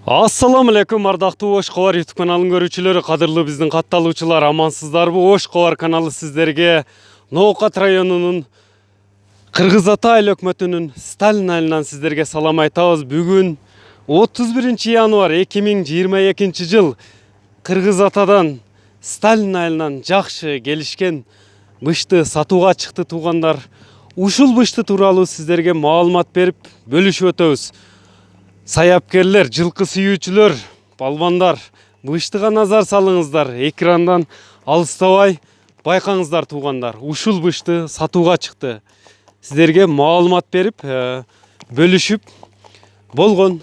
Ассаламу алейкум, ардактуу Ош Кобар YouTube каналын көрүүчүлөрү, кадырлуу биздин катталуучулар, амансыздарбы? Ош Кобар каналы сиздерге Ноокат районунун Кыргыз Ата айыл өкмөтүнүн Сталин айылынан сиздерге салам айтабыз. Бүгүн 31 январ 2022 жыл Кыргыз Атадан Сталин айылынан жакшы келишкен бышты сатууга чыкты туугандар. Ушул бышты тууралуу сиздерге маалымат берип бөлүшүп өтөбүз. Саяпкерлер, жылкы сүйүүчүлөр, балбандар, быштыга назар салыңыздар. Экрандан алыстабай байкаңыздар туугандар. Ушул бышты сатууга чыкты. Сиздерге маалымат берип, бөлүшүп болгон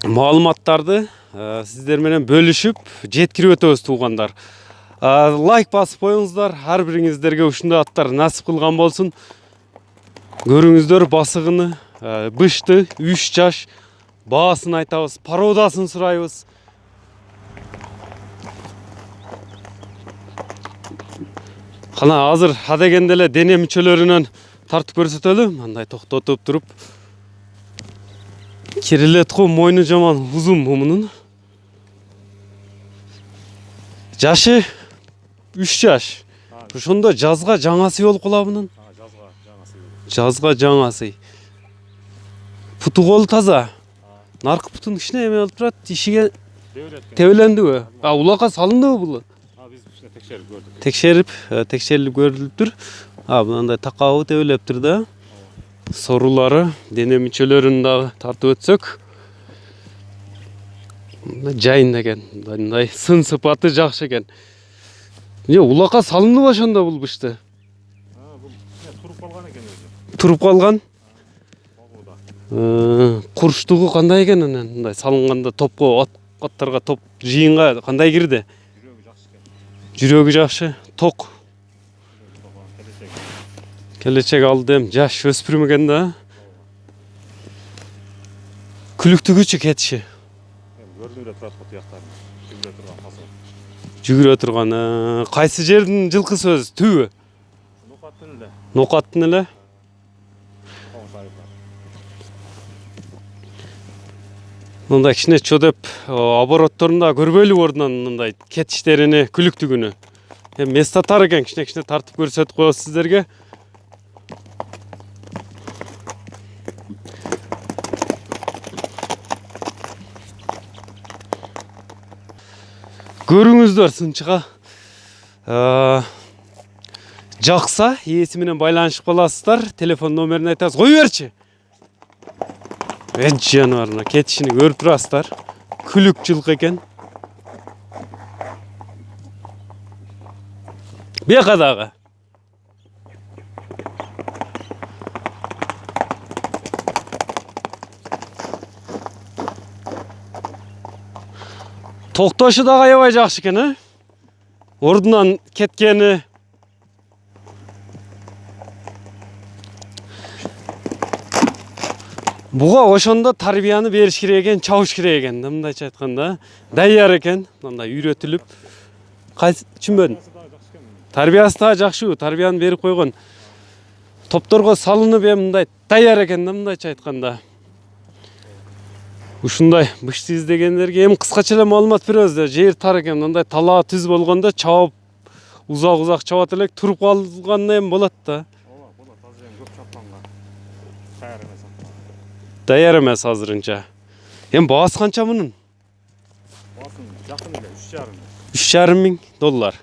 маалыматтарды сиздер менен бөлүшүп жеткирип өтөбүз туугандар. Лайк басып коюңуздар. Ар бириңиздерге ушундай аттар насип кылган болсун. Көрүңүздөр басыгыны, бышты 3 жаш баасын айтабыз, пародасын сурайбыз. Кана азыр адегенде эле дене мүчөлөрүнөн тартып көрсөтөлү. Мындай токтотуп туруп. Кирилетко мойну жаман узун мумунун. Жашы 3 жаш. Ошондо жазга жаңасы болуп калабынын. Жазга жаңасы. Путу колу таза. Наркы путун ишине эме болуп турат, ишиге тебелендиби? Улакка салындыбы бул? Биз ушуна текшерилип көрүлүп тур. Мындай такабы тебелеп тур да. Сорулары, дене мүчөлөрүн дагы тартып өтсөк. Жайында экен. Мындай сын сыпаты жакшы экен. Улакка салындыбы ошондо бул бышты? туруп калган экен өзү. Туруп калган? Курчтугу кандай экен анан? Мындай салынганда топко, аттарга топ жыйынга кандай кирди? Жүрөгү жакшы экен. Жүрөгү жакшы, ток. Келечек алды эм, жаш өспүрүм экен да. Күлүктүгүчү кетиши. Көрдүм эле турат го тияктарын. Жүгүрө турган фасыл. Жүгүрө турган. Кайсы жердин жылкысы өзү? Түбү? Нокаттын эле. Нокаттын эле. Мындай кичине чөдөп оборотторунда көрбөйлү ордунан мындай кетиштерини, күлүктүгүнү. Место тар экен, кичине тартып көрсөтүп коебуз сиздерге. Көрүңүздөр сынчыга. Жакса, ээси менен байланышып каласыздар. Телефон номерин айтасыз. Кой берчи. Жаныбарына кетишини көрүп турасыздар. Күлүк жылкы экен. Бияка дагы. Токтошу дагы аябай жакшы экен, ордунан кеткени. Буга ошондо тарбияны бериш керек экен, чабыш керек экен, мындайча айтканда. Даяр экен, мындай үйрөтүлүп. Түшүнбөдүм. Тарбиясы да жакшы, тарбияны берип койгон. Топторго салынып мындай даяр экен, мындайча айтканда. Ушундай бышты издегендерге кыскача эле маалымат беребиз да. Жер тар экен, мындай талаа түз болгондо чабып узак чабат элек, туруп калганда болот да. Болот, азыр көп чапканга. Даяр эмес. Даяр эмес азырынча. Баасы канча мунун? Баасын жакын эле 3,5. 3,5 миң доллар.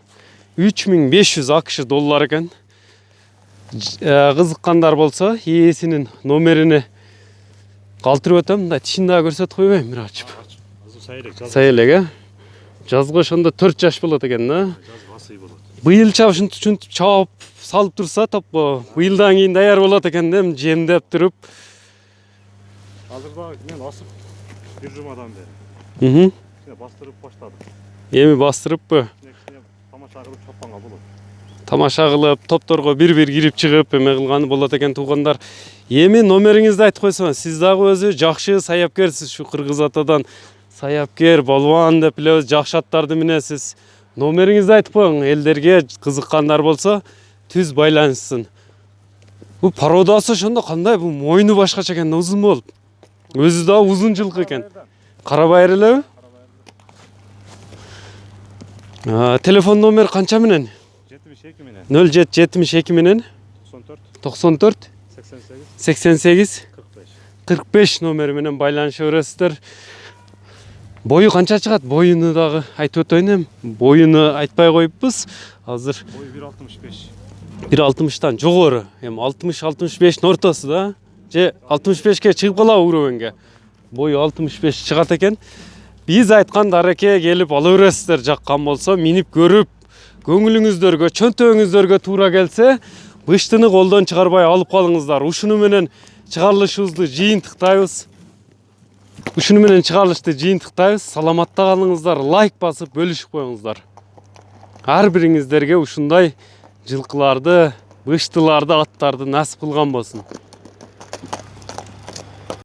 3500 акш доллар экен. Кызыккандар болсо, ээсинин номерини калтырып өтөм. Мындай тишин дагы көрсөтүп койбойм, бир ачып. Сай элек, жазга ошондо 4 жаш болот экен да. Жазга асый болот. Быйылча ушинтип чабып салып турса топко, быйылдан кийин даяр болот экен да, жемдеп туруп. Азыр дагы мен асып бир жумадан бери. Бастырып баштадым. Эми бастырыппы? Тамаша кылып чапканга болот. Тамаша кылып, топторго бир кирип чыгып эме кылганы болот экен туугандар. Эми номериңизди айтып койсоңуз, сиз дагы өзү жакшы саяпкерсиз, шу Кыргыз Атадан саяпкер, балбан деп билебиз, жакшы аттарды минесиз. Номериңизди айтып коюң, элдерге кызыккандар болсо түз байланышсын. Бул пародасы ошондо кандай? Бул мойну башкача экен, узун болуп. Өзü да uzun жылқы екен. Қарабайыр элеби? Телефон номер қанша менен? 72 менен. 0772 менен 94 94 88 88 45. 45 номер менен байланыша бересиздер. Бою канча чыгат? Боюну дагы айтып өтөйүн эми. Боюну айтпай коюппуз. Азыр Boyu 1.65. 1.60тан жогору. Эми 60-65 ортосу да. Же 65ке чыгып калабы уровенге. Бою 65 чыгат экен. Биз айткан дарекеге келип ала бересиздер, жаккан болсо минип көрүп, көңүлүңүздөргө, чөнтөгүңүздөргө туура келсе, быштыны колдон чыгарбай алып калыңыздар. Ушуну менен чыгарылышыбызды жыйынтыктайбыз. Саламатта калыңыздар, лайк басып бөлүшүп коюңуздар. Ар бириңиздерге ушундай жылкыларды, быштыларды, аттарды насип кылган болсун.